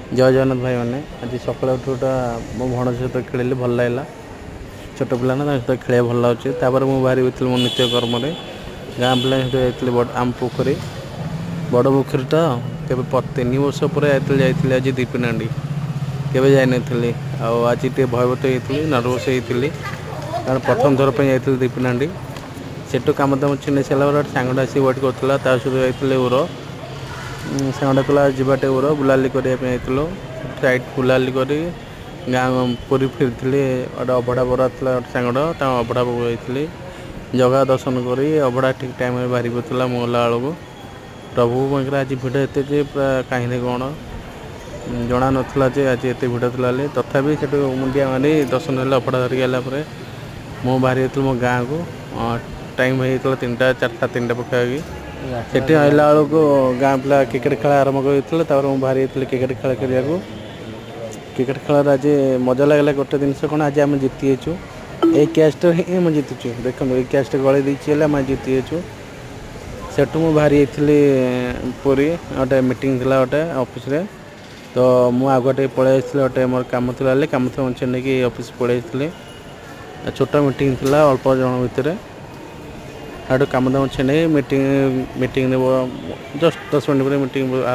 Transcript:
जय जगन्नाथ भाई मैंने आज सकाल उठा मो भण सहित खेल भल लगा छोट पिला ना सहित खेल भल लगे मुझे बाहरी मो नित्य कर्म गाँ पिला सहित आम पोखरी बड़ पोखरी तो के 3 वर्ष पर जाती आज दीपनाडी केवे जानी आज टे भयभूत होती नर्वस होती कारण प्रथम थर पर जाती दीपनाडी सेठू कम दाम छीने सारा सांगटा आसी वेट करा सहित जाते उर सांगटा कहला जावाटे उर बुलाली करने टाइट बुलाली कर गाँ पुरी फिर गोटे अभड़ा बरा सांगड़ अभड़ा पकई जगह दर्शन कर अभड़ा ठीक टाइम बाहरी पड़ा मोला बेलू प्रभु पाखे आज भिड़ एत पूरा कहीं कौन जना नाला आज एत भिड़ था तथापि से मुंडिया मारी दर्शन है अभड़ा धरिक आलापर मु बाहरी मो गाँ को टाइम होता 3टा 4टा 3टा पकाई सेठी आइला बेलू गाँ पिला क्रिकेट खेल आरंभ कर बाहरी क्रिकेट खेल खेल क्रिकेट खेल आज मजा लगला गोटे जिन कौन आज आम जीतीचु ये कैच ही मुझे जीतीचु देखो ये कैच गले देती आम जीतीचु सेठू मुझे बाहरी पुरी गोटे मीटिंग थी गोटे ऑफिस रे तो मु आगे पलि गोटे मोर कम थी कम थी नहीं ऑफिस पलि छोट मीटिंग थी अल्प जन भितर आठ कम दाम छे मीटिंग जस्ट 10 मिनट मीटिंग